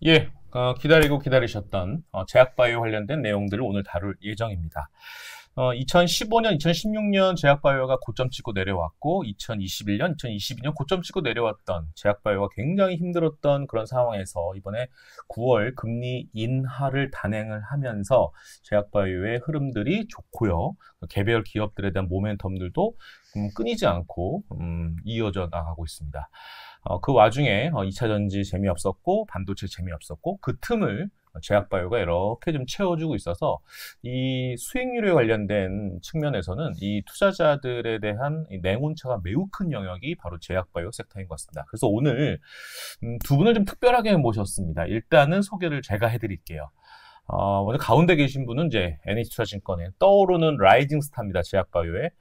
예, 기다리고 기다리셨던 제약바이오 관련된 내용들을 오늘 다룰 예정입니다. 2015년, 2016년 제약바이오가 고점 찍고 내려왔고 2021년, 2022년 고점 찍고 내려왔던 제약바이오가 굉장히 힘들었던 그런 상황에서 이번에 9월 금리 인하를 단행을 하면서 제약바이오의 흐름들이 좋고요. 개별 기업들에 대한 모멘텀들도 끊이지 않고 이어져 나가고 있습니다. 그 와중에 2차 전지 재미없었고 반도체 재미없었고 그 틈을 제약바이오가 이렇게 좀 채워주고 있어서 이 수익률에 관련된 측면에서는 이 투자자들에 대한 이 냉온차가 매우 큰 영역이 바로 제약바이오 섹터인 것 같습니다. 그래서 오늘 두 분을 좀 특별하게 모셨습니다. 일단은 소개를 제가 해드릴게요. 먼저 가운데 계신 분은 이제 NH투자증권의 떠오르는 라이징 스타입니다. 제약바이오의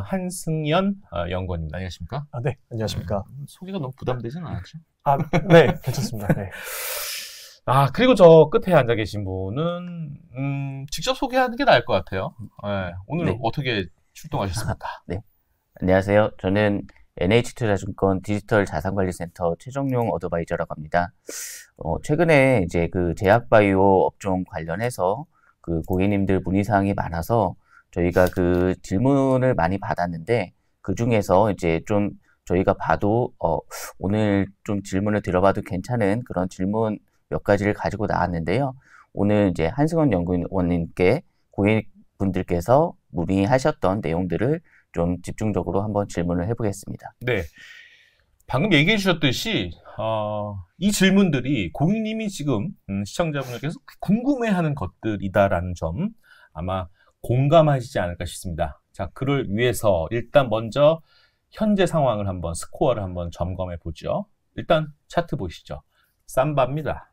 한승연 연구원입니다. 안녕하십니까? 네, 안녕하십니까? 소개가 너무 부담되지는 않았죠? 네, 괜찮습니다. 네. 그리고 저 끝에 앉아 계신 분은 직접 소개하는 게 나을 것 같아요. 네, 오늘 네. 어떻게 출동하셨습니까? 네, 안녕하세요. 저는 NH투자증권 디지털 자산관리센터 최정용 어드바이저라고 합니다. 최근에 이제 그 제약바이오 업종 관련해서 그 고객님들 문의사항이 많아서 저희가 그 질문을 많이 받았는데 그 중에서 이제 좀 저희가 봐도 오늘 좀 질문을 드려봐도 괜찮은 그런 질문 몇 가지를 가지고 나왔는데요. 오늘 이제 한승원 연구원님께 고객분들께서 문의하셨던 내용들을 좀 집중적으로 한번 질문을 해보겠습니다. 네. 방금 얘기해 주셨듯이 이 질문들이 고객님이 지금 시청자분들께서 궁금해하는 것들이다라는 점 아마 공감하시지 않을까 싶습니다. 자, 그를 위해서 일단 먼저 현재 상황을 한번 스코어를 한번 점검해 보죠. 일단 차트 보시죠. 삼바입니다.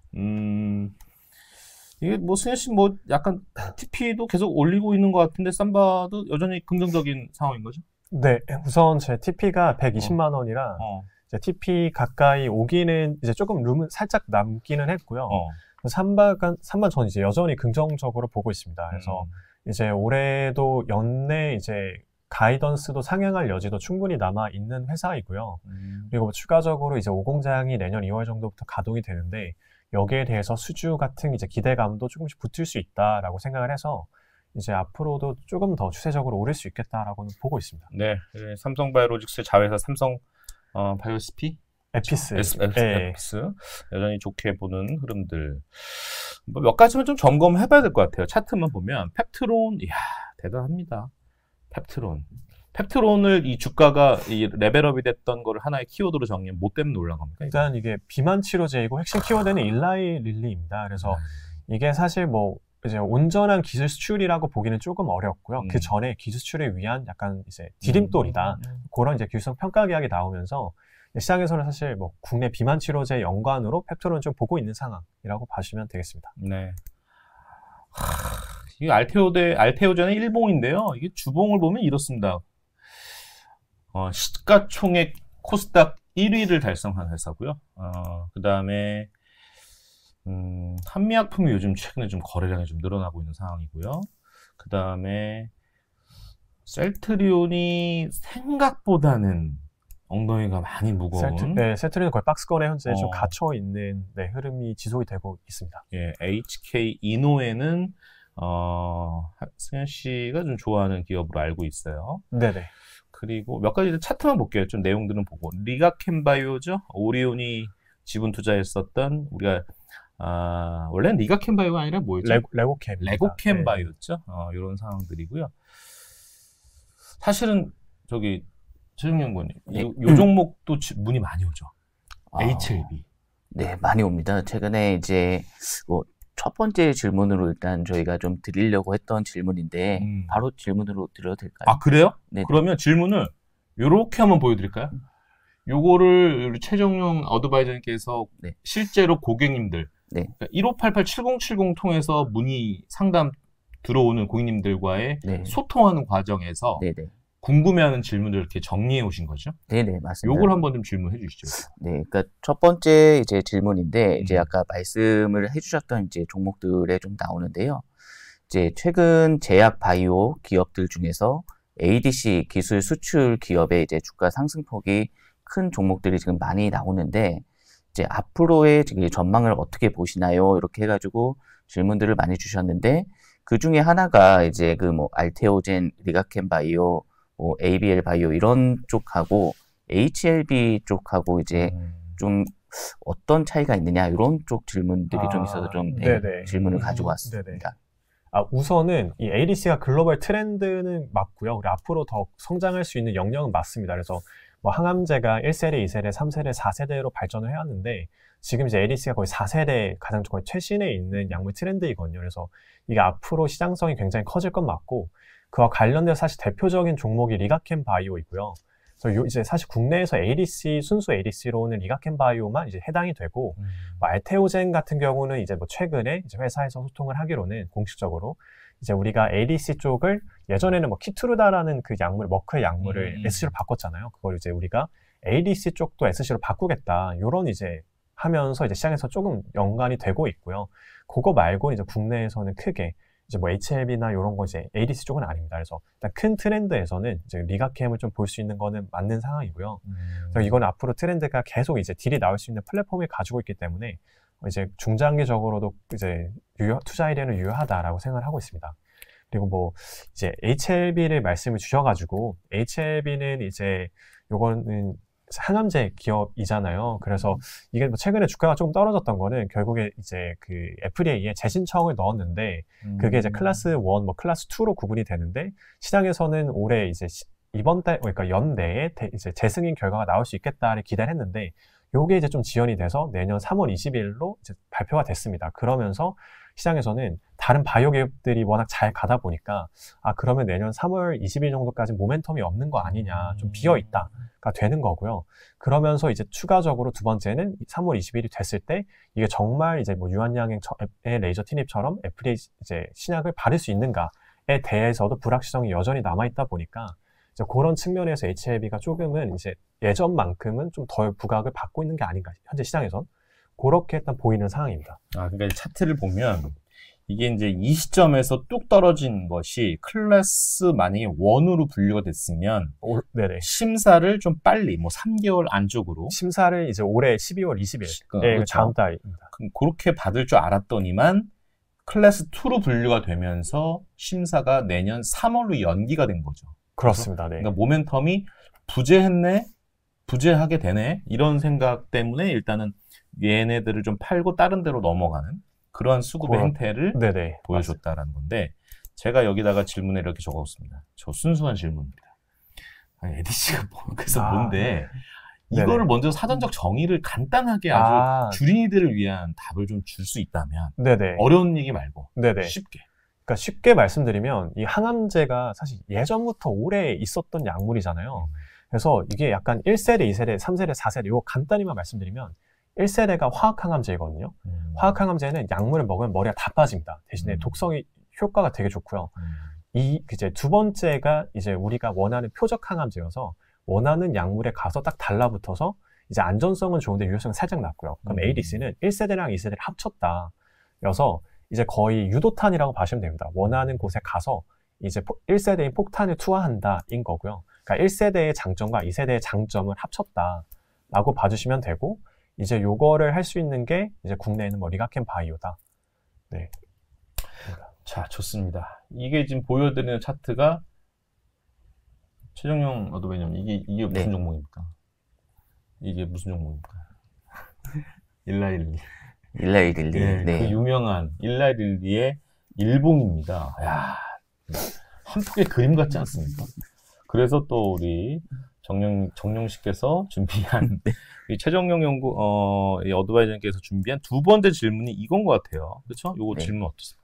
이게 뭐 승현 씨 뭐 약간 TP도 계속 올리고 있는 것 같은데 삼바도 여전히 긍정적인 상황인 거죠? 네, 우선 제 TP가 120만 원이라 이제 TP 가까이 오기는 이제 조금 룸은 살짝 남기는 했고요. 3만 전 이제 여전히 긍정적으로 보고 있습니다. 그래서 이제 올해도 연내 이제 가이던스도 상향할 여지도 충분히 남아 있는 회사이고요. 그리고 추가적으로 이제 50장이 내년 2월 정도부터 가동이 되는데 여기에 대해서 수주 같은 이제 기대감도 조금씩 붙을 수 있다라고 생각을 해서 이제 앞으로도 조금 더 추세적으로 오를 수 있겠다라고는 보고 있습니다. 네, 삼성바이오로직스의 자회사 삼성 바이오스피? 에피스. 에피스. 여전히 좋게 보는 흐름들. 뭐 몇 가지만 좀 점검해봐야 될 것 같아요. 차트만 보면 펩트론, 이야 대단합니다. 펩트론을 이 주가가 이 레벨업이 됐던 거를 하나의 키워드로 정리하면 뭐 때문에 올라간 겁니까? 일단 이게 비만 치료제이고 핵심 키워드는 일라이 릴리입니다. 그래서 이게 사실 뭐 이제 온전한 기술 수출이라고 보기는 조금 어렵고요. 그 전에 기술 수출을 위한 약간 이제 디딤돌이다. 그런 이제 기술성 평가 계약이 나오면서 시장에서는 사실 뭐 국내 비만 치료제 연관으로 펩트론을 좀 보고 있는 상황이라고 봐주시면 되겠습니다. 네. 이게 알테오젠의 일봉인데요. 이게 주봉을 보면 이렇습니다. 시가총액 코스닥 1위를 달성한 회사고요. 그 다음에 한미약품이 요즘 최근에 좀 거래량이 좀 늘어나고 있는 상황이고요. 그 다음에 셀트리온이 생각보다는 엉덩이가 많이 무거운. 셀트리온 거의 박스권에 현재 좀 갇혀 있는 흐름이 지속이 되고 있습니다. 예, HK 이노에는 승현 씨가 좀 좋아하는 기업으로 알고 있어요. 네네. 그리고 몇 가지 차트만 볼게요. 좀 내용들은 보고. 리가캠바이오죠. 오리온이 지분 투자했었던 우리가 원래는 리가캠바이오가 아니라 뭐였죠? 레고캠바이오였죠. 이런 상황들이고요. 사실은 저기 최정연구원님, 요 종목도 문의 많이 오죠. HLB. 네, 많이 옵니다. 최근에 이제 뭐 첫 번째 질문으로 일단 저희가 좀 드리려고 했던 질문인데 바로 질문으로 드려도 될까요? 그래요? 네네. 그러면 질문을 요렇게 한번 보여드릴까요? 요거를 최정용 어드바이저님께서 실제로 고객님들 1588-7070 통해서 문의 상담 들어오는 고객님들과의 소통하는 과정에서 궁금해하는 질문들을 이렇게 정리해 오신 거죠? 네네, 맞습니다. 요걸 한번 좀 질문해 주시죠. 네, 그러니까 첫 번째 이제 질문인데 이제 아까 말씀을 해주셨던 이제 종목들에 좀 나오는데요. 이제 최근 제약 바이오 기업들 중에서 ADC 기술 수출 기업의 이제 주가 상승폭이 큰 종목들이 지금 많이 나오는데 이제 앞으로의 전망을 어떻게 보시나요? 이렇게 해가지고 질문들을 많이 주셨는데 그 중에 하나가 이제 그 뭐 알테오젠, 리가켄 바이오, 뭐 ABL 바이오 이런 쪽하고 HLB 쪽하고 이제 좀 어떤 차이가 있느냐 이런 쪽 질문들이 좀 있어서 좀 질문을 가지고 왔습니다. 우선은 이 ADC가 글로벌 트렌드는 맞고요. 우리 앞으로 더 성장할 수 있는 영역은 맞습니다. 그래서 뭐 항암제가 1세대, 2세대, 3세대, 4세대로 발전을 해왔는데 지금 이제 ADC가 거의 4세대 가장 거의 최신에 있는 약물 트렌드이거든요. 그래서 이게 앞으로 시장성이 굉장히 커질 건 맞고 그와 관련돼서 사실 대표적인 종목이 리가켄 바이오이고요. 그래서 이제 사실 국내에서 ADC, 순수 ADC로는 리가켄 바이오만 이제 해당이 되고, 뭐 알테오젠 같은 경우는 이제 뭐 최근에 이제 회사에서 소통을 하기로는 공식적으로 이제 우리가 ADC 쪽을 예전에는 뭐 키투르다라는 그 약물, 머크의 약물을 SC로 바꿨잖아요. 그걸 이제 우리가 ADC 쪽도 SC로 바꾸겠다. 요런 이제 하면서 이제 시장에서 조금 연관이 되고 있고요. 그거 말고 이제 국내에서는 크게 이제 뭐 HLB나 이런 거 이제 ADC 쪽은 아닙니다. 그래서 일단 큰 트렌드에서는 이제 리가캠을 좀 볼 수 있는 거는 맞는 상황이고요. 그래서 이거는 앞으로 트렌드가 계속 이제 딜이 나올 수 있는 플랫폼을 가지고 있기 때문에 이제 중장기적으로도 이제 투자하기에는 유효하다라고 생각을 하고 있습니다. 그리고 뭐 이제 HLB를 말씀을 주셔가지고 HLB는 이제 요거는 항암제 기업이잖아요. 그래서 이게 뭐 최근에 주가가 조금 떨어졌던 거는 결국에 이제 그 FDA에 재신청을 넣었는데 그게 이제 클래스 1, 뭐 클래스 2로 구분이 되는데 시장에서는 올해 이제 이번 달, 그러니까 연내에 이제 재승인 결과가 나올 수 있겠다를 기대를 했는데 요게 이제 좀 지연이 돼서 내년 3월 20일로 이제 발표가 됐습니다. 그러면서 시장에서는 다른 바이오 기업들이 워낙 잘 가다 보니까 그러면 내년 3월 20일 정도까지 모멘텀이 없는 거 아니냐, 좀 비어있다가 되는 거고요. 그러면서 이제 추가적으로 두 번째는 3월 20일이 됐을 때 이게 정말 이제 뭐 유한양의 레이저 티닙처럼 FDA 이제 신약을 받을 수 있는가에 대해서도 불확실성이 여전히 남아있다 보니까 이제 그런 측면에서 HLB가 조금은 이제 예전만큼은 좀 덜 부각을 받고 있는 게 아닌가, 현재 시장에선. 그렇게 일단 보이는 상황입니다. 그러니까 차트를 보면 이게 이제 이 시점에서 뚝 떨어진 것이 클래스 만약에 1으로 분류가 됐으면 심사를 좀 빨리 뭐 3개월 안쪽으로 심사를 이제 올해 12월 20일 그렇죠. 다음 달입니다. 그렇게 받을 줄 알았더니만 클래스 2로 분류가 되면서 심사가 내년 3월로 연기가 된 거죠. 그렇습니다. 네. 그러니까 모멘텀이 부재하게 되네 이런 생각 때문에 일단은 얘네들을 좀 팔고 다른 데로 넘어가는 그런 수급의 행태를 보여줬다라는 건데 제가 여기다가 질문에 이렇게 적었습니다. 저 순수한 질문입니다. ADC가 그래서 뭔데 이거를 먼저 사전적 정의를 간단하게 아주 주린이들을 위한 답을 좀 줄 수 있다면 어려운 얘기 말고 쉽게. 그러니까 쉽게 말씀드리면 이 항암제가 사실 예전부터 오래 있었던 약물이잖아요. 그래서 이게 약간 1세대, 2세대, 3세대, 4세대 이거 간단히만 말씀드리면 1세대가 화학항암제거든요. 화학항암제는 약물을 먹으면 머리가 다 빠집니다. 대신에 독성이 효과가 되게 좋고요. 이제 두 번째가 이제 우리가 원하는 표적 항암제여서 원하는 약물에 가서 딱 달라붙어서 이제 안전성은 좋은데 유효성은 살짝 낮고요. 그럼 ADC는 1세대랑 2세대를 합쳤다. 여서 이제 거의 유도탄이라고 봐시면 됩니다. 원하는 곳에 가서 이제 1세대인 폭탄을 투하한다인 거고요. 그러니까 1세대의 장점과 2세대의 장점을 합쳤다라고 봐주시면 되고 이제 요거를 할 수 있는 게 이제 국내에는 뭐 리가켄 바이오다. 네. 자, 좋습니다. 이게 지금 보여드리는 차트가 최정용 어드바이저님 이게 무슨 종목입니까? 이게 무슨 종목입니까? 일라일리. 네. 그 유명한 일라일리의 일봉입니다. 야, 한 폭의 그림 같지 않습니까? 그래서 또 우리 정용 씨께서 준비한 이 최정용 이 어드바이저님께서 준비한 두 번째 질문이 이건 것 같아요. 그렇죠? 요거 질문 어떠세요?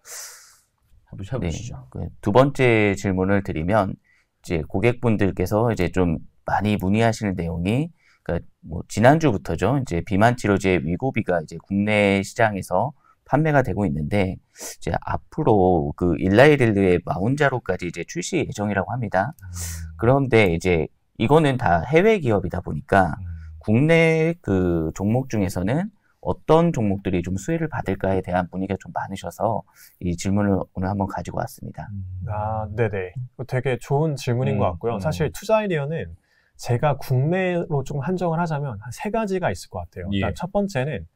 해보시죠. 두 번째 질문을 드리면 이제 고객분들께서 이제 좀 많이 문의하시는 내용이 그러니까 뭐 지난주부터죠. 이제 비만 치료제 위고비가 이제 국내 시장에서 판매가 되고 있는데 이제 앞으로 그 일라이릴르의 마운자로까지 이제 출시 예정이라고 합니다. 그런데 이제 이거는 다 해외 기업이다 보니까 국내 그 종목 중에서는 어떤 종목들이 좀 수혜를 받을까에 대한 문의가 좀 많으셔서 이 질문을 오늘 한번 가지고 왔습니다. 네네. 되게 좋은 질문인 것 같고요. 사실 투자 아이디어는 제가 국내로 조금 한정을 하자면 한 3가지가 있을 것 같아요. 예. 일단 첫 번째는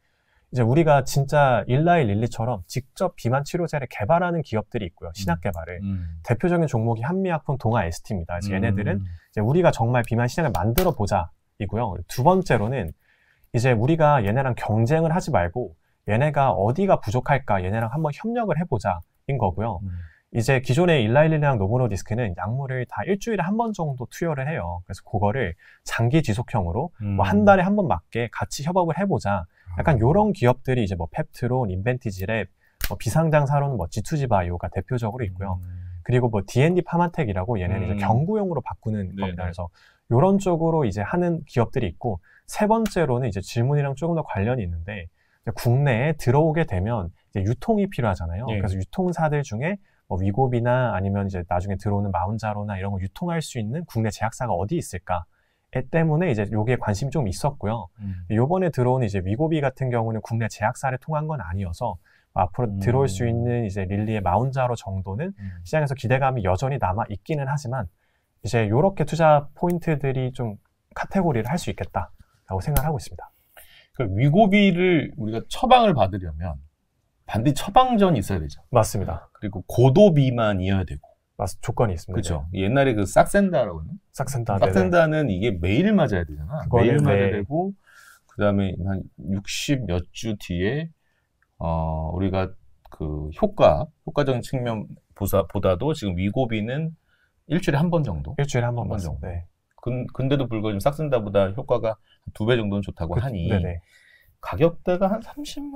이제 우리가 진짜 일라이 릴리처럼 직접 비만 치료제를 개발하는 기업들이 있고요. 신약 개발을. 대표적인 종목이 한미약품, 동아 ST입니다. 그래서 얘네들은 이제 우리가 정말 비만 신약을 만들어 보자 이고요. 두 번째로는 이제 우리가 얘네랑 경쟁을 하지 말고 얘네가 어디가 부족할까 얘네랑 한번 협력을 해보자 인 거고요. 이제 기존의 일라이릴리랑 노보노디스크는 약물을 다 일주일에 한 번 정도 투여를 해요. 그래서 그거를 장기 지속형으로 뭐 한 달에 한 번 맞게 같이 협업을 해보자. 약간 요런 기업들이 이제 뭐 펩트론, 인벤티지랩, 뭐 비상장사로는 뭐 G2G 바이오가 대표적으로 있고요. 그리고 뭐 D&D 파마텍이라고 얘네는 이제 경구용으로 바꾸는 겁니다. 그래서 요런 쪽으로 이제 하는 기업들이 있고, 세 번째로는 이제 질문이랑 조금 더 관련이 있는데, 국내에 들어오게 되면 이제 유통이 필요하잖아요. 예. 그래서 유통사들 중에 뭐 위고비나 아니면 이제 나중에 들어오는 마운자로나 이런 거 유통할 수 있는 국내 제약사가 어디 있을까? 에 때문에 이제 여기에 관심이 좀 있었고요. 요번에 들어온 이제 위고비 같은 경우는 국내 제약사를 통한 건 아니어서 앞으로 들어올 수 있는 이제 릴리의 마운자로 정도는 시장에서 기대감이 여전히 남아 있기는 하지만 이제 요렇게 투자 포인트들이 좀 카테고리를 할 수 있겠다라고 생각하고 있습니다. 그 위고비를 우리가 처방을 받으려면 반드시 처방전이 있어야 되죠. 맞습니다. 그리고 고도 비만이어야 되고. 조건이 있습니다. 그렇죠. 옛날에 그 싹센다라고 하는? 싹센다는 이게 매일 맞아야 되잖아. 매일 맞아야 되고, 그 다음에 한 60 몇 주 뒤에, 우리가 그 효과적인 측면보다도 지금 위고비는 일주일에 한 번 정도? 일주일에 한 번 정도. 네. 근데도 불구하고 지금 싹센다보다 효과가 2배 정도는 좋다고 하니, 네네. 가격대가 한 30만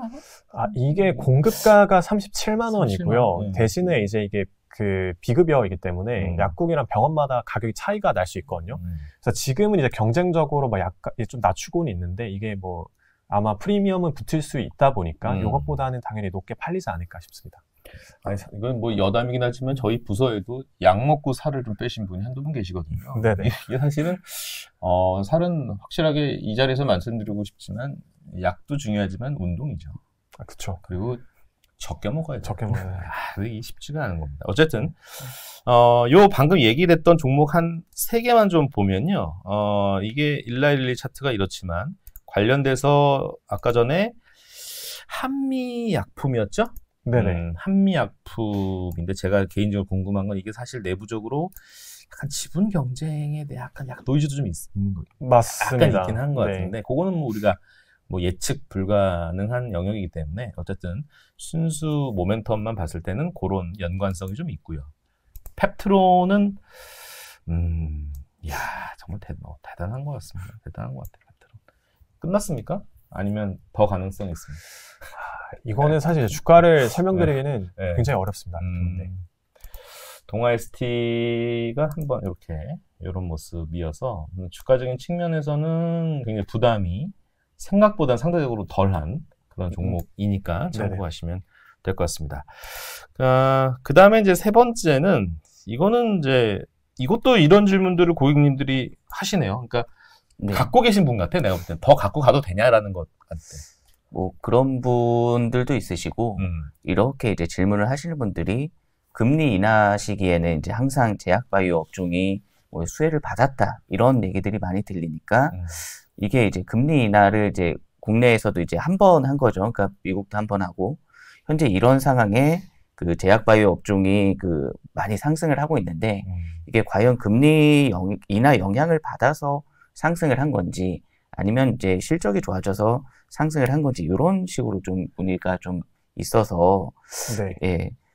원? 이게 공급가가 37만 원이고요. 37만, 대신에 이제 이게 그 비급여이기 때문에 약국이랑 병원마다 가격이 차이가 날 수 있거든요. 그래서 지금은 이제 경쟁적으로 막 약간 좀 낮추고는 있는데 이게 뭐 아마 프리미엄은 붙을 수 있다 보니까 이것보다는 당연히 높게 팔리지 않을까 싶습니다. 아니, 이건 뭐 여담이긴 하지만 저희 부서에도 약 먹고 살을 좀 빼신 분이 한두 분 계시거든요. 네네. 이게 사실은 살은 확실하게 이 자리에서 말씀드리고 싶지만 약도 중요하지만 운동이죠. 그렇죠. 그리고 적게 먹어야 돼요. 적게 먹어야 돼요. 이게 쉽지가 않은 겁니다. 어쨌든 요 방금 얘기했던 종목 한 3개만 좀 보면요. 이게 일라일리 차트가 이렇지만 관련돼서 아까 전에 한미약품이었죠? 네네. 한미약품인데 제가 개인적으로 궁금한 건 이게 사실 내부적으로 약간 지분 경쟁에 대해 약간 노이즈도 좀 있는 거 맞습니다. 약간 있긴 한 것 같은데 그거는 뭐 우리가 뭐 예측 불가능한 영역이기 때문에 어쨌든 순수 모멘텀만 봤을 때는 그런 연관성이 좀 있고요. 펩트론은 정말 대단한 것 같습니다. 대단한 것 같아요. 펩트론. 끝났습니까? 아니면 더 가능성이 있습니다. 이거는 사실 주가를 설명드리기는 굉장히 어렵습니다. 동아 ST가 한번 이런 모습이어서 주가적인 측면에서는 굉장히 부담이 생각보다 상대적으로 덜한 그런 종목이니까 참고하시면 될 것 같습니다. 그 다음에 이제 세 번째는 이거는 이제 이것도 이런 질문들을 고객님들이 하시네요. 그러니까 갖고 계신 분 같아. 내가 볼 때는 더 갖고 가도 되냐라는 것 같아. 뭐 그런 분들도 있으시고 이렇게 이제 질문을 하시는 분들이 금리 인하 시기에는 이제 항상 제약바이오 업종이 뭐 수혜를 받았다 이런 얘기들이 많이 들리니까 이게 이제 금리 인하를 이제 국내에서도 이제 한 번 한 거죠. 그러니까 미국도 한 번 하고 현재 이런 상황에 그 제약바이오 업종이 그 많이 상승을 하고 있는데 이게 과연 금리 인하 영향을 받아서 상승을 한 건지 아니면 이제 실적이 좋아져서 상승을 한 건지 이런 식으로 좀 분위기가 좀 있어서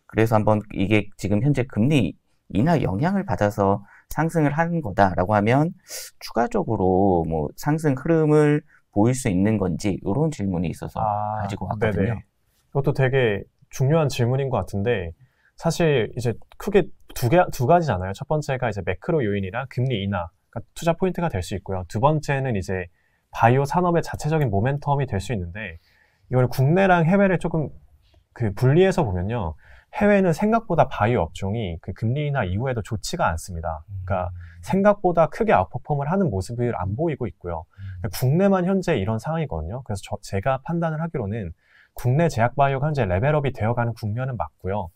그래서 한번 이게 지금 현재 금리 인하 영향을 받아서 상승을 하는 거다라고 하면 추가적으로 뭐 상승 흐름을 보일 수 있는 건지 이런 질문이 있어서 가지고 왔거든요. 네네. 이것도 되게 중요한 질문인 것 같은데 사실 이제 크게 두 가지잖아요. 첫 번째가 이제 매크로 요인이랑 금리 인하가 투자 포인트가 될 수 있고요. 두 번째는 이제 바이오 산업의 자체적인 모멘텀이 될 수 있는데 이걸 국내랑 해외를 조금 그 분리해서 보면요. 해외는 생각보다 바이오 업종이 그 금리 인하 이후에도 좋지가 않습니다. 그러니까 생각보다 크게 아웃퍼폼을 하는 모습을 안 보이고 있고요. 국내만 현재 이런 상황이거든요. 그래서 제가 판단을 하기로는 국내 제약바이오가 현재 레벨업이 되어가는 국면은 맞고요.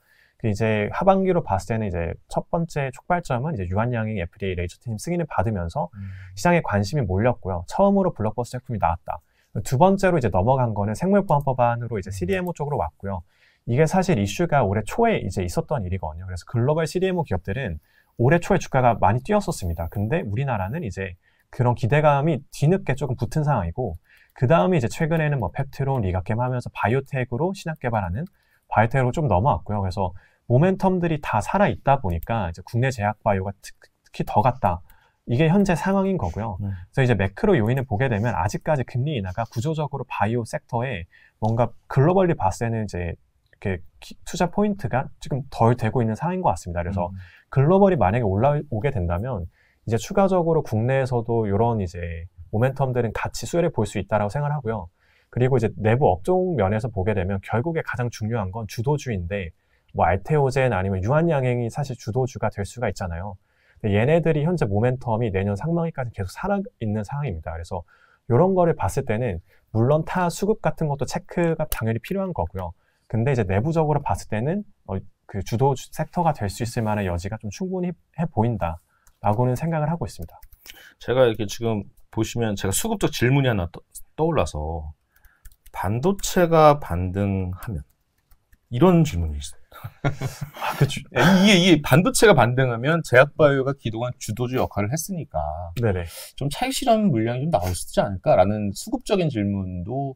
이제 하반기로 봤을 때는 이제 첫 번째 촉발점은 이제 유한양행 FDA 레이저 트림 승인을 받으면서 시장에 관심이 몰렸고요. 처음으로 블록버스터 제품이 나왔다. 두 번째로 이제 넘어간 거는 생물보안법안으로 이제 CDMO 쪽으로 왔고요. 이게 사실 이슈가 올해 초에 이제 있었던 일이거든요. 그래서 글로벌 CDMO 기업들은 올해 초에 주가가 많이 뛰었었습니다. 근데 우리나라는 이제 그런 기대감이 뒤늦게 조금 붙은 상황이고, 그 다음에 이제 최근에는 뭐 펩트론, 리가겜 하면서 바이오텍으로 신약 개발하는 바이오텍으로 좀 넘어왔고요. 그래서 모멘텀들이 다 살아있다 보니까 이제 국내 제약 바이오가 특히 더 갔다. 이게 현재 상황인 거고요. 그래서 이제 매크로 요인을 보게 되면 아직까지 금리 인하가 구조적으로 바이오 섹터에 뭔가 글로벌리 봤을 때는 이제 이렇게 투자 포인트가 지금 덜 되고 있는 상황인 것 같습니다. 그래서 글로벌이 만약에 올라오게 된다면 이제 추가적으로 국내에서도 이런 이제 모멘텀들은 같이 수혜를 볼 수 있다라고 생각을 하고요. 그리고 이제 내부 업종 면에서 보게 되면 결국에 가장 중요한 건 주도주인데, 뭐 알테오젠 아니면 유한양행이 사실 주도주가 될 수가 있잖아요. 근데 얘네들이 현재 모멘텀이 내년 상반기까지 계속 살아있는 상황입니다. 그래서 이런 거를 봤을 때는 물론 타 수급 같은 것도 체크가 당연히 필요한 거고요. 근데 이제 내부적으로 봤을 때는 그 주도 섹터가 될 수 있을 만한 여지가 좀 충분히 해 보인다라고는 생각을 하고 있습니다. 제가 이렇게 지금 보시면 제가 수급적 질문이 하나 떠올라서, 반도체가 반등하면 이런 질문이 있어요. 이게 반도체가 반등하면 제약바이오가 그동안 주도주 역할을 했으니까 네네. 좀 차익 실현 물량이 좀 나올 수 있지 않을까라는 수급적인 질문도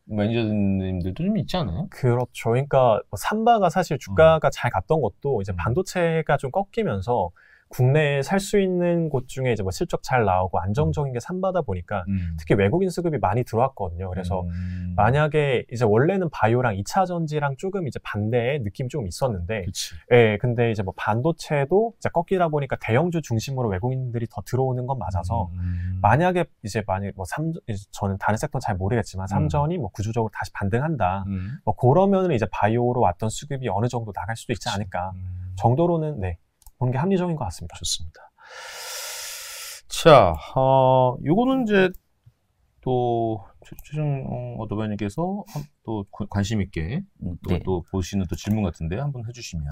매니저님들도 좀 있지 않아요? 그렇죠. 그러니까 삼바가 사실 주가가 잘 갔던 것도 이제 반도체가 좀 꺾이면서 국내에 살 수 있는 곳 중에 이제 뭐 실적 잘 나오고 안정적인 게 삼바다 보니까 특히 외국인 수급이 많이 들어왔거든요. 그래서 만약에 이제 원래는 바이오랑 2차 전지랑 조금 이제 반대의 느낌이 좀 있었는데, 그치. 예, 근데 이제 뭐 반도체도 이제 꺾이다 보니까 대형주 중심으로 외국인들이 더 들어오는 건 맞아서 만약에 뭐 저는 다른 섹터는 잘 모르겠지만 삼전이 뭐 구조적으로 다시 반등한다. 뭐 그러면은 이제 바이오로 왔던 수급이 어느 정도 나갈 수도 있지 않을까 정도로는 네. 보는 게 합리적인 것 같습니다. 좋습니다. 자, 요거는 이제 또 최종 어드바이님께서 또 관심 있게 또 보시는 또 질문 같은데 한번 해주시면.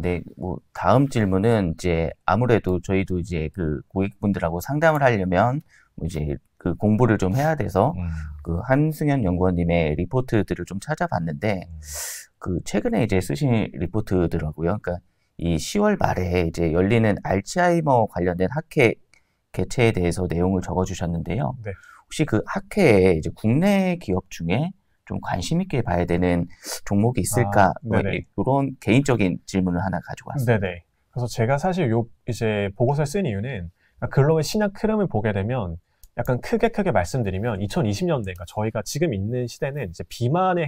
네, 뭐 다음 질문은 이제 아무래도 저희도 이제 그 고객분들하고 상담을 하려면 뭐 이제 그 공부를 좀 해야 돼서 그 한승현 연구원님의 리포트들을 좀 찾아봤는데 그 최근에 이제 쓰신 리포트더라고요. 그러니까 이 10월 말에 이제 열리는 알츠하이머 관련된 학회 개최에 대해서 내용을 적어주셨는데요. 네. 혹시 그 학회에 이제 국내 기업 중에 좀 관심 있게 봐야 되는 종목이 있을까? 뭐 이런 개인적인 질문을 하나 가지고 왔습니다. 네네. 그래서 제가 사실 이제 보고서를 쓴 이유는 글로벌 신약 흐름을 보게 되면 약간 크게 말씀드리면 2020년대, 그러니까 저희가 지금 있는 시대는 이제 비만의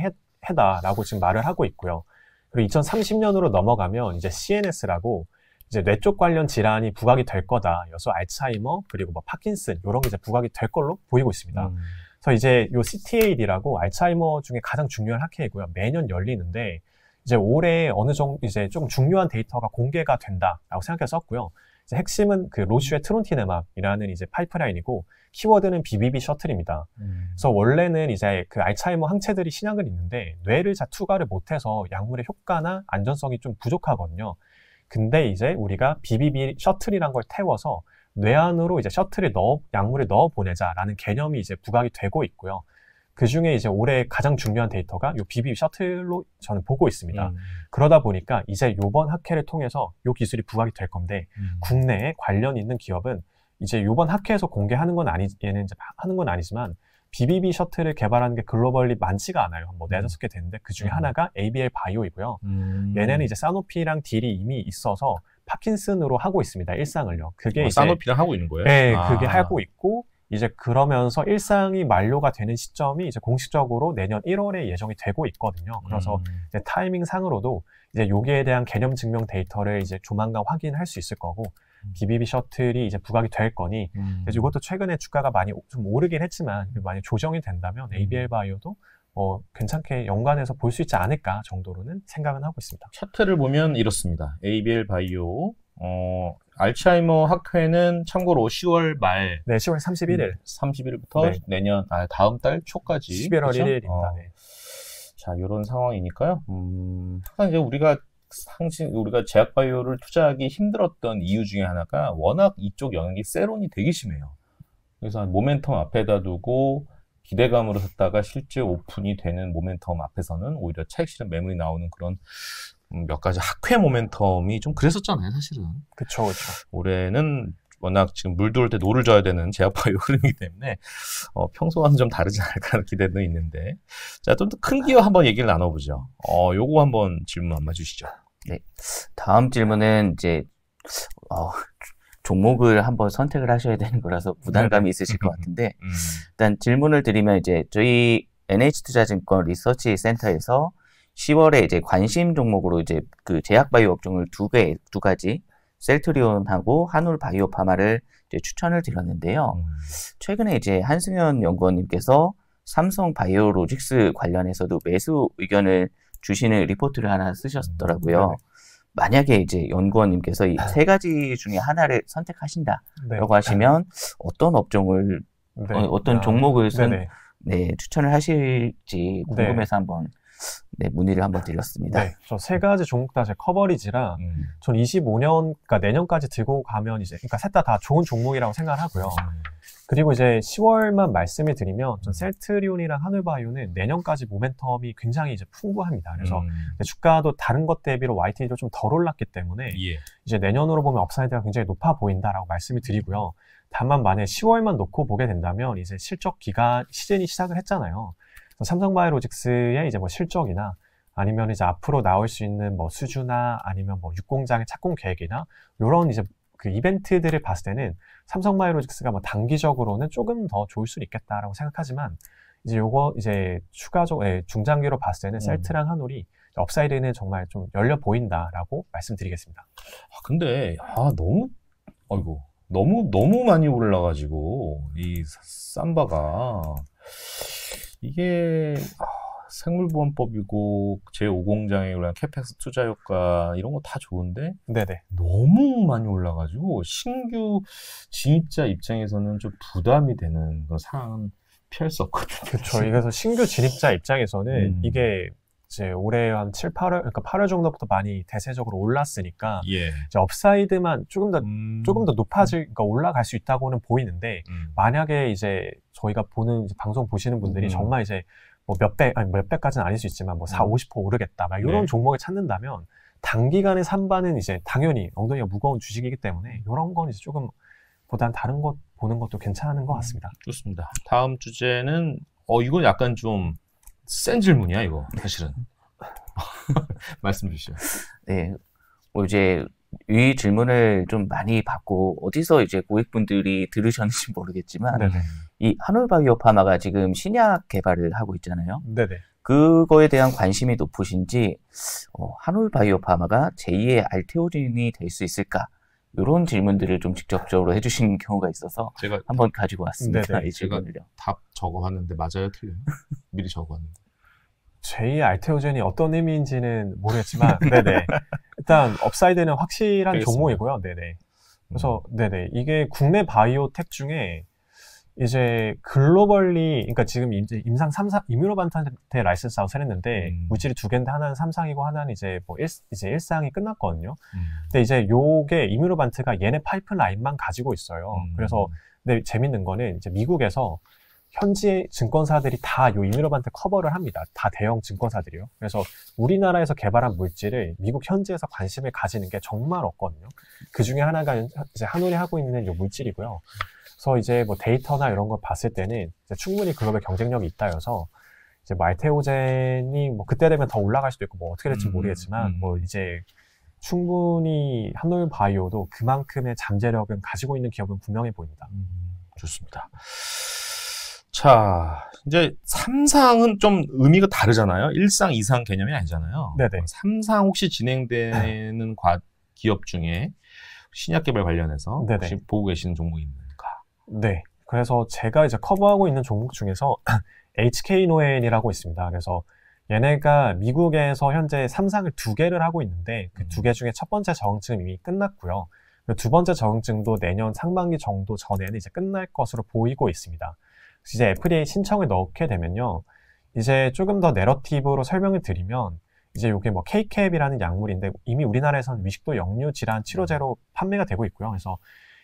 해다라고 지금 말을 하고 있고요. 그리고 2030년으로 넘어가면 이제 CNS라고 이제 뇌 쪽 관련 질환이 부각이 될 거다. 여서 알츠하이머 그리고 뭐 파킨슨 이런 게 이제 부각이 될 걸로 보이고 있습니다. 그래서 이제 요 CTAD라고 알츠하이머 중에 가장 중요한 학회이고요. 매년 열리는데 이제 올해 어느 정도 이제 좀 중요한 데이터가 공개가 된다라고 생각해서 썼고요. 이제 핵심은 그 로슈의 트론티네맙이라는 이제 파이프라인이고 키워드는 BBB 셔틀입니다. 그래서 원래는 이제 그 알츠하이머 항체들이 신약은 있는데 뇌를 투과를 못해서 약물의 효과나 안전성이 좀 부족하거든요. 근데 이제 우리가 BBB 셔틀이란 걸 태워서 뇌 안으로 이제 약물을 넣어 보내자라는 개념이 이제 부각이 되고 있고요. 그 중에 이제 올해 가장 중요한 데이터가 요 BBB 셔틀로 저는 보고 있습니다. 그러다 보니까 이제 요번 학회를 통해서 요 기술이 부각이 될 건데 국내에 관련 있는 기업은 이제 요번 학회에서 공개하는 건 얘는 이제 하는 건 아니지만 BBB 셔틀을 개발하는 게 글로벌리 많지가 않아요. 뭐 4-5개 되는데 그 중에 하나가 ABL 바이오이고요. 얘네는 이제 사노피랑 딜이 이미 있어서 파킨슨으로 하고 있습니다. 일상을요. 그게 이제 사노피랑 하고 있는 거예요? 네, 그게 하고 있고 이제 그러면서 일상이 만료가 되는 시점이 이제 공식적으로 내년 1월에 예정이 되고 있거든요. 그래서 이제 타이밍 상으로도 이제 여기에 대한 개념 증명 데이터를 이제 조만간 확인할 수 있을 거고 BBB 셔틀이 이제 부각이 될 거니 그래서 이것도 최근에 주가가 많이 좀 오르긴 했지만 많이 조정이 된다면 ABL 바이오도 괜찮게 연관해서 볼 수 있지 않을까 정도로는 생각은 하고 있습니다. 차트를 보면 이렇습니다. ABL 바이오 알츠하이머 학회는 참고로 10월 말 네, 10월 31일 30일부터 네. 내년 다음 달 초까지 11월 그렇죠? 1일입니다. 네. 자, 이런 상황이니까요. 항상 이제 우리가 우리가 제약바이오를 투자하기 힘들었던 이유 중에 하나가 워낙 이쪽 영역이 세론이 되게 심해요. 그래서 모멘텀 앞에다 두고 기대감으로 샀다가 실제 오픈이 되는 모멘텀 앞에서는 오히려 차익 실현 매물이 나오는 그런 몇 가지 학회 모멘텀이 좀 그랬었잖아요, 사실은. 그쵸. 올해는 워낙 지금 물 들어올 때 노를 져야 되는 제약바이오 흐름이기 때문에 평소와는 좀 다르지 않을까 하는 기대도 있는데, 자, 좀 더 큰 기업 한번 얘기를 나눠보죠. 요거 한번 질문 한번 주시죠. 네, 다음 질문은 이제 종목을 한번 선택을 하셔야 되는 거라서 부담감이 있으실 것 같은데, 일단 질문을 드리면 이제 저희 NH투자증권 리서치 센터에서 10월에 이제 관심 종목으로 이제 그 제약바이오 업종을 두 가지 셀트리온하고 한올바이오파마를 이제 추천을 드렸는데요. 최근에 이제 한승현 연구원님께서 삼성바이오로직스 관련해서도 매수 의견을 주시는 리포트를 하나 쓰셨더라고요. 만약에 이제 연구원님께서 이 세 가지 중에 하나를 선택하신다라고 하시면 어떤 업종을 어떤 종목을 추천을 하실지 궁금해서 한번 문의를 한번 드렸습니다. 네, 저 세 가지 종목 다 제 커버리지라 전 25년, 그러니까 내년까지 들고 가면 이제, 그러니까 셋 다 좋은 종목이라고 생각을 하고요. 그리고 이제 10월만 말씀을 드리면 전 셀트리온이랑 한올바이오는 내년까지 모멘텀이 굉장히 이제 풍부합니다. 그래서 주가도 다른 것 대비로 YTD도 좀 덜 올랐기 때문에 이제 내년으로 보면 업사이드가 굉장히 높아 보인다라고 말씀을 드리고요. 다만 만약에 10월만 놓고 보게 된다면 이제 실적 기간 시즌이 시작을 했잖아요. 삼성바이오로직스의 이제 뭐 실적이나 아니면 이제 앞으로 나올 수 있는 뭐 수주나 아니면 뭐 육공장의 착공 계획이나 이런 이제 그 이벤트들을 봤을 때는 삼성바이오로직스가 뭐 단기적으로는 조금 더 좋을 수는 있겠다라고 생각하지만 이제 요거 이제 추가적으로 중장기로 봤을 때는 셀트랑 한올이 업사이드는 정말 좀 열려 보인다라고 말씀드리겠습니다. 근데 너무 많이 올라가지고 이 삼바가 이게 생물보험법이고 제5공장에 올라간 캐펙스 투자 효과 이런 거 다 좋은데 너무 많이 올라가지고 신규 진입자 입장에서는 좀 부담이 되는 그런 상황은 피할 수 없거든요. 그렇죠. 그래서 신규 진입자 입장에서는 이게 이제 올해 한 7, 8월, 그러니까 8월 정도부터 많이 대세적으로 올랐으니까 이제 업사이드만 조금 더 높아질, 그러니까 올라갈 수 있다고는 보이는데 만약에 이제 저희가 보는 이제 방송 보시는 분들이 정말 이제 뭐 몇 배까지는 아닐 수 있지만 뭐 4, 50% 오르겠다 막 이런 종목을 찾는다면 단기간에 삼바는 이제 당연히 엉덩이가 무거운 주식이기 때문에 이런 건 이제 조금 보단 다른 것 보는 것도 괜찮은 것 같습니다. 좋습니다. 다음 주제는 이건 약간 좀 센 질문이야, 이거, 사실은. 말씀 주시죠. 네. 뭐 이제 이 질문을 좀 많이 받고 어디서 이제 고객분들이 들으셨는지 모르겠지만 이 한올바이오파마가 지금 신약 개발을 하고 있잖아요. 그거에 대한 관심이 높으신지 한올바이오파마가 제2의 알테오진이 될 수 있을까? 이런 질문들을 좀 직접적으로 해주신 경우가 있어서 제가 한번 가지고 왔습니다. 이 질문을요. 답 적어봤는데 맞아요, 틀려요? 미리 적어봤는데. 제2의 알테오젠이 어떤 의미인지는 모르겠지만, 일단 업사이드는 확실한 알겠습니다. 종목이고요. 그래서 이게 국내 바이오텍 중에 이제 글로벌리, 그러니까 지금 이제 임상 3상, 이뮤노반탄테 라이센스 아웃을 했는데 물질이 두 개인데 하나는 3상이고 하나는 이제 뭐 이제 1상이 끝났거든요. 근데 이제 요게 이뮤노반트가 얘네 파이프라인만 가지고 있어요. 그래서 근데 재밌는 거는 이제 미국에서 현지 증권사들이 다 요 이뮤노반트 커버를 합니다. 다 대형 증권사들이요. 그래서 우리나라에서 개발한 물질을 미국 현지에서 관심을 가지는 게 정말 없거든요. 그 중에 하나가 이제 한올이 하고 있는 요 물질이고요. 그래서 이제 뭐 데이터나 이런 걸 봤을 때는 이제 충분히 글로벌 경쟁력이 있다여서 이제 뭐 알테오젠이 뭐 그때 되면 더 올라갈 수도 있고 뭐 어떻게 될지 모르겠지만 뭐 이제 충분히 한올바이오도 그만큼의 잠재력은 가지고 있는 기업은 분명해 보입니다. 좋습니다. 자, 이제 3상은 좀 의미가 다르잖아요. 1상, 2상 개념이 아니잖아요. 3상 혹시 진행되는 기업 중에 신약 개발 관련해서 혹시 보고 계시는 종목이 있는가? 네. 그래서 제가 이제 커버하고 있는 종목 중에서 HK노엔이라고 있습니다. 그래서 얘네가 미국에서 현재 3상을 2개를 하고 있는데 그 2개 중에 첫 번째 적응증은 이미 끝났고요. 두 번째 적응증도 내년 상반기 정도 전에는 이제 끝날 것으로 보이고 있습니다. 이제 FDA 신청을 넣게 되면요. 이제 조금 더 내러티브로 설명을 드리면 이제 이게 뭐 K캡이라는 약물인데 이미 우리나라에서는 위식도 역류 질환 치료제로 판매가 되고 있고요. 그래서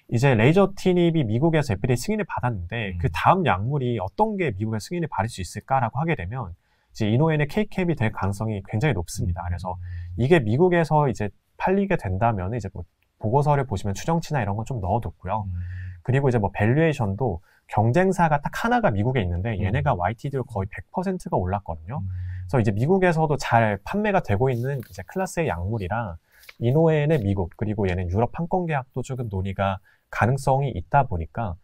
이제 레이저티닙이 미국에서 FDA 승인을 받았는데 그 다음 약물이 어떤 게 미국에 승인을 받을 수 있을까라고 하게 되면 이제 이노엔의 K캡이 될 가능성이 굉장히 높습니다. 그래서 이게 미국에서 이제 팔리게 된다면 이제 뭐 보고서를 보시면 추정치나 이런 건 좀 넣어뒀고요. 그리고 이제 뭐 밸류에이션도 경쟁사가 딱 하나가 미국에 있는데 얘네가 YTD로 거의 100%가 올랐거든요. 그래서 이제 미국에서도 잘 판매가 되고 있는 이제 클래스의 약물이라 이노엔의 미국 그리고 얘는 유럽 판권 계약도 조금 논의가 가능성이 있다 보니까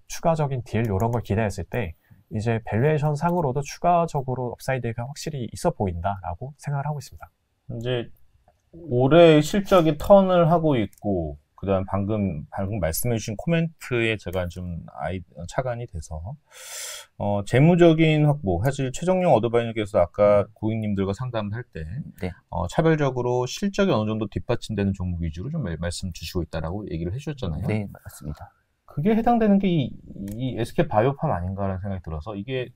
추가적인 딜 이런 걸 기대했을 때 이제 밸류에이션 상으로도 추가적으로 업사이드가 확실히 있어 보인다라고 생각을 하고 있습니다. 이제 올해 실적이 턴을 하고 있고 그다음 방금 말씀해주신 코멘트에 제가 좀 착안이 돼서 재무적인 확보 사실 최정용 어드바이저께서 아까 고객님들과 상담을 할 때 네. 차별적으로 실적이 어느 정도 뒷받침되는 종목 위주로 좀 말씀 주시고 있다라고 얘기를 해주셨잖아요. 네, 맞습니다. 그게 해당되는 게 이 SK 바이오팜 아닌가라는 생각이 들어서 이게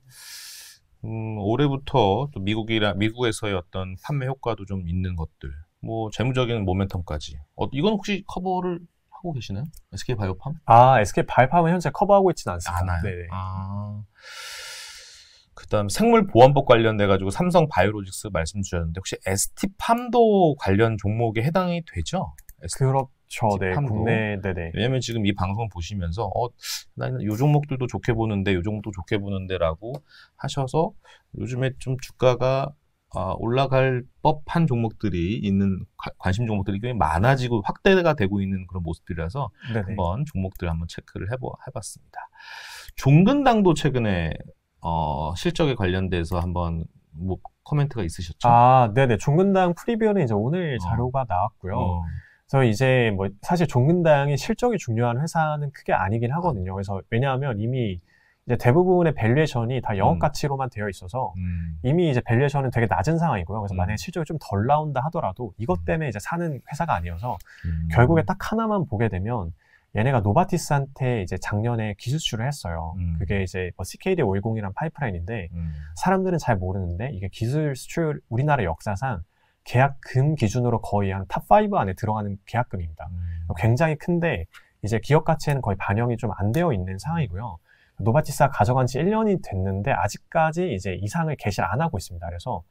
올해부터 또 미국에서의 어떤 판매 효과도 좀 있는 것들, 뭐 재무적인 모멘텀까지. 이건 혹시 커버를 하고 계시나요? SK 바이오팜? SK 바이오팜은 현재 커버하고 있지는 않습니다. 네네. 그다음 생물 보안법 관련돼 가지고 삼성 바이오로직스 말씀 주셨는데 혹시 ST팜도 관련 종목에 해당이 되죠? 그렇죠. 네, 국내, 네네. 왜냐면 지금 이 방송 보시면서, 나는 요 종목들도 좋게 보는데, 요 종목도 좋게 보는데, 라고 하셔서, 요즘에 좀 주가가, 올라갈 법한 종목들이 있는, 관심 종목들이 굉장히 많아지고 확대가 되고 있는 그런 모습들이라서, 네네. 한번 종목들 한번 체크를 해봤습니다. 종근당도 최근에, 실적에 관련돼서 한번, 뭐, 코멘트가 있으셨죠? 네네. 종근당 프리뷰는 이제 오늘 자료가 나왔고요. 그래서 이제 뭐 사실 종근당이 실적이 중요한 회사는 크게 아니긴 하거든요. 그래서 왜냐하면 이미 이제 대부분의 밸류에이션이 다 영업 가치로만 되어 있어서 이미 이제 밸류에이션은 되게 낮은 상황이고요. 그래서 만약에 실적이 좀 덜 나온다 하더라도 이것 때문에 이제 사는 회사가 아니어서 결국에 딱 하나만 보게 되면 얘네가 노바티스한테 이제 작년에 기술 수출을 했어요. 그게 이제 뭐 CKD510이란 파이프라인인데 사람들은 잘 모르는데 이게 기술 수출 우리나라 역사상 계약금 기준으로 거의 한 탑5 안에 들어가는 계약금입니다. 굉장히 큰데 이제 기업 가치에는 거의 반영이 좀 안 되어 있는 상황이고요. 노바티스가 가져간 지 1년이 됐는데 아직까지 이제 이상을 개시를 안 하고 있습니다. 그래서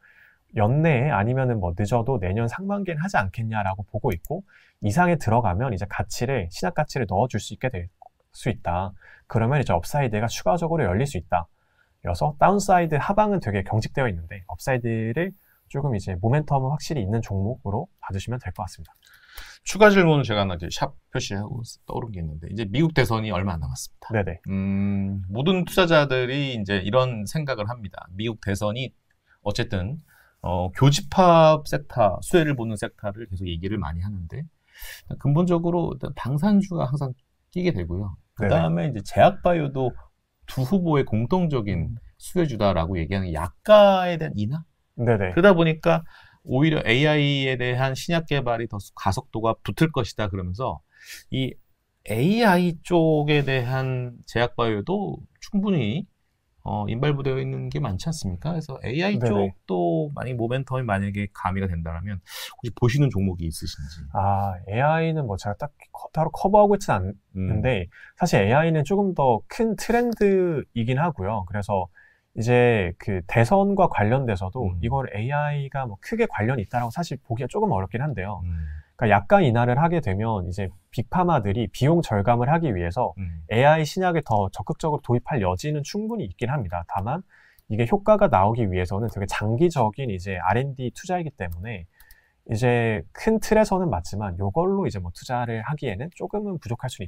연내에 아니면은 뭐 늦어도 내년 상반기엔 하지 않겠냐라고 보고 있고 이상에 들어가면 이제 신약 가치를 넣어줄 수 있게 될 수 있다. 그러면 이제 업사이드가 추가적으로 열릴 수 있다. 그래서 다운사이드 하방은 되게 경직되어 있는데 업사이드를 조금 이제 모멘텀은 확실히 있는 종목으로 봐주시면 될 것 같습니다. 추가 질문을 제가 하나 샵 표시하고 떠오른 게 있는데 이제 미국 대선이 얼마 안 남았습니다. 네네. 모든 투자자들이 이제 이런 생각을 합니다. 미국 대선이 어쨌든 교집합 섹터, 수혜를 보는 섹터를 계속 얘기를 많이 하는데 근본적으로 일단 방산주가 항상 끼게 되고요. 그 다음에 이제 제약바이오도 두 후보의 공통적인 수혜주다라고 얘기하는 약가에 대한 인하? 네네. 그러다 보니까 오히려 AI에 대한 신약 개발이 더 가속도가 붙을 것이다 그러면서 이 AI 쪽에 대한 제약바이오도 충분히 인발부되어 있는 게 많지 않습니까? 그래서 AI 네네. 쪽도 모멘텀이 만약에 가미가 된다면 혹시 보시는 종목이 있으신지? AI는 뭐 제가 딱 따로 커버하고 있지는 않는데 사실 AI는 조금 더 큰 트렌드이긴 하고요. 그래서 이제 그 대선과 관련돼서도 이걸 AI가 뭐 크게 관련이 있다라고 사실 보기가 조금 어렵긴 한데요. 그러니까 약간 인하를 하게 되면 이제 빅파마들이 비용 절감을 하기 위해서 AI 신약을 더 적극적으로 도입할 여지는 충분히 있긴 합니다. 다만 이게 효과가 나오기 위해서는 되게 장기적인 이제 R&D 투자이기 때문에 이제 큰 틀에서는 맞지만 이걸로 이제 뭐 투자를 하기에는 조금은 부족할 수는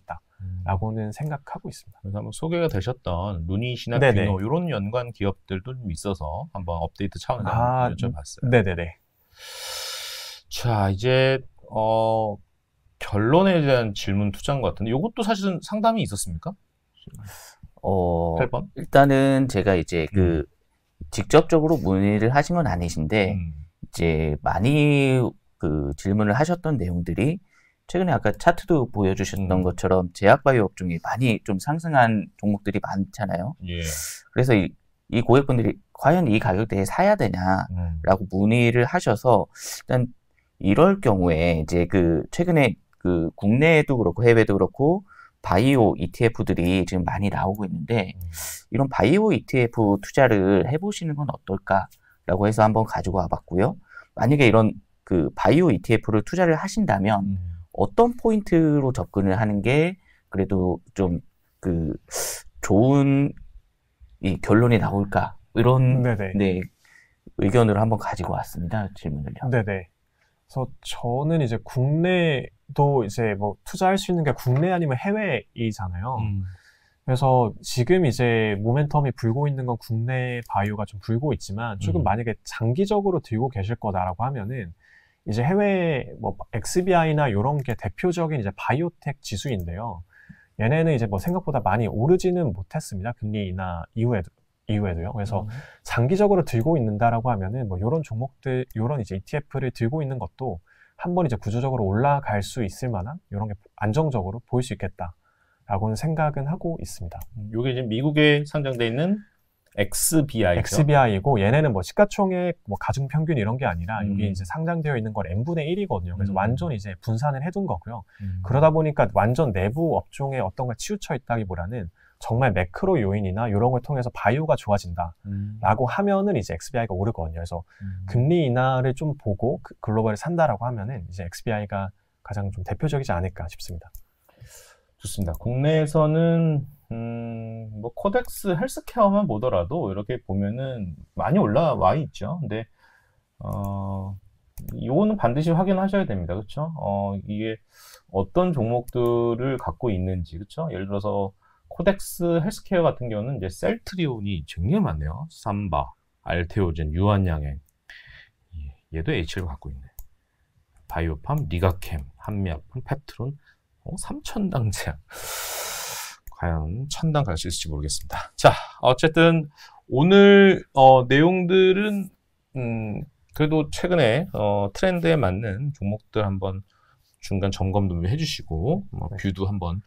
있다라고는 생각하고 있습니다. 그래서 한번 소개가 되셨던 루닛이나 귀노 이런 연관 기업들도 좀 있어서 한번 업데이트 차원에서 여쭤봤어요. 네네네. 자, 이제 결론에 대한 질문 투자인 것 같은데 이것도 사실은 상담이 있었습니까? 8번? 일단은 제가 이제 직접적으로 문의를 하신 건 아니신데 이제 많이 질문을 하셨던 내용들이 최근에 아까 차트도 보여주셨던 것처럼 제약바이오 업종이 많이 좀 상승한 종목들이 많잖아요. 예. 그래서 이 고객분들이 과연 이 가격대에 사야 되냐라고 문의를 하셔서 일단 이럴 경우에 이제 최근에 국내에도 그렇고 해외도 그렇고 바이오 ETF들이 지금 많이 나오고 있는데 이런 바이오 ETF 투자를 해보시는 건 어떨까라고 해서 한번 가지고 와봤고요. 만약에 이런 바이오 ETF를 투자를 하신다면 어떤 포인트로 접근을 하는 게 그래도 좀 좋은 이 결론이 나올까 이런 네, 의견으로 한번 가지고 왔습니다. 질문을요. 네네. 그래서 저는 이제 국내도 이제 뭐 투자할 수 있는 게 국내 아니면 해외이잖아요. 그래서 지금 이제 모멘텀이 불고 있는 건 국내 바이오가 좀 불고 있지만 조금 만약에 장기적으로 들고 계실 거다라고 하면은 이제 해외 뭐 XBI나 이런 게 대표적인 이제 바이오텍 지수인데요. 얘네는 이제 뭐 생각보다 많이 오르지는 못했습니다. 금리 인하 이후에도요. 그래서 장기적으로 들고 있는다라고 하면은 뭐 이런 종목들, 이런 이제 ETF를 들고 있는 것도 한번 이제 구조적으로 올라갈 수 있을 만한 이런 게 안정적으로 보일 수 있겠다라고는 생각은 하고 있습니다. 이게 이제 미국에 상장돼 있는 XBI죠. XBI고 얘네는 뭐 시가총액, 뭐 가중 평균 이런 게 아니라 여기 이제 상장되어 있는 건 n분의 1이거든요. 그래서 완전 이제 분산을 해둔 거고요. 그러다 보니까 완전 내부 업종에 어떤 걸 치우쳐 있다기보다는 정말 매크로 요인이나 이런 걸 통해서 바이오가 좋아진다라고 하면은 이제 XBI가 오르거든요. 그래서 금리 인하를 좀 보고 글로벌을 산다라고 하면은 이제 XBI가 가장 좀 대표적이지 않을까 싶습니다. 좋습니다. 국내에서는 뭐 코덱스 헬스케어만 보더라도 이렇게 보면은 많이 올라와 있죠. 근데 이거는 반드시 확인하셔야 됩니다. 그렇죠? 이게 어떤 종목들을 갖고 있는지, 그렇죠? 예를 들어서 코덱스 헬스케어 같은 경우는 이제 셀트리온이 굉장히 많네요. 삼바, 알테오젠, 유한양행, 얘도 H를 갖고 있네. 바이오팜, 리가캠, 한미약품, 펩트론, 삼천당제약. 과연 천당 갈 수 있을지 모르겠습니다. 자, 어쨌든 오늘 내용들은 그래도 최근에 트렌드에 맞는 종목들 한번 중간 점검도 해주시고 뷰도 한번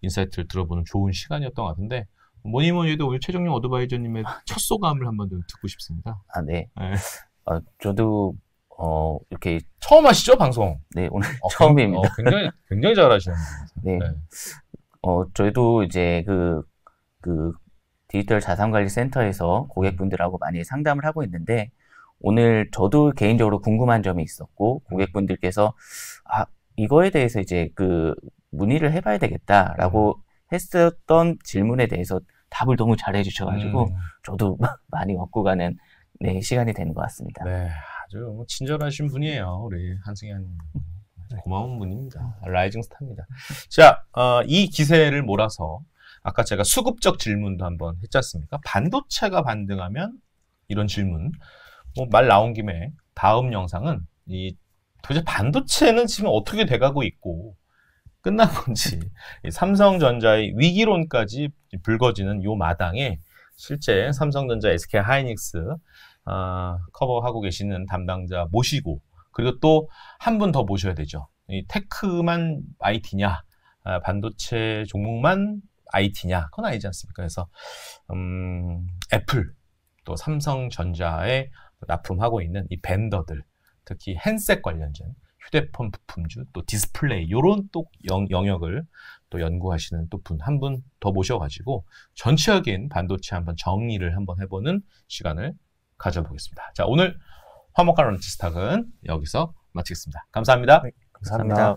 인사이트를 들어보는 좋은 시간이었던 것 같은데 뭐니 해도 우리 최정용 어드바이저님의 첫 소감을 한번 좀 듣고 싶습니다. 네. 저도 이렇게 처음 하시죠 방송? 네, 오늘 처음입니다. 굉장히 잘하시는 네. 저희도 이제 디지털 자산관리센터에서 고객분들하고 많이 상담을 하고 있는데 오늘 저도 개인적으로 궁금한 점이 있었고 고객분들께서 이거에 대해서 이제 문의를 해봐야 되겠다라고 했었던 질문에 대해서 답을 너무 잘해 주셔가지고 저도 많이 얻고 가는 시간이 되는 것 같습니다. 네, 아주 친절하신 분이에요. 우리 한승현 고마운 분입니다. 라이징 스타입니다. 자, 이 기세를 몰아서 아까 제가 수급적 질문도 한번 했지 않습니까? 반도체가 반등하면 이런 질문 말 나온 김에 다음 영상은 도대체 반도체는 지금 어떻게 돼가고 있고 끝난 건지 삼성전자의 위기론까지 불거지는 요 마당에 실제 삼성전자, SK 하이닉스 커버하고 계시는 담당자 모시고 그리고 또 한 분 더 모셔야 되죠. 이 테크만 IT냐 반도체 종목만 IT냐 그건 아니지 않습니까? 그래서 애플 또 삼성전자에 납품하고 있는 이 벤더들 특히 핸셋 관련된 휴대폰 부품주 또 디스플레이 요런 또 영역을 또 연구하시는 또 한 분 더 모셔가지고 전체적인 반도체 한번 정리를 한번 해보는 시간을 가져보겠습니다. 자, 오늘 화목한 런치스탁은 여기서 마치겠습니다. 감사합니다. 네, 감사합니다.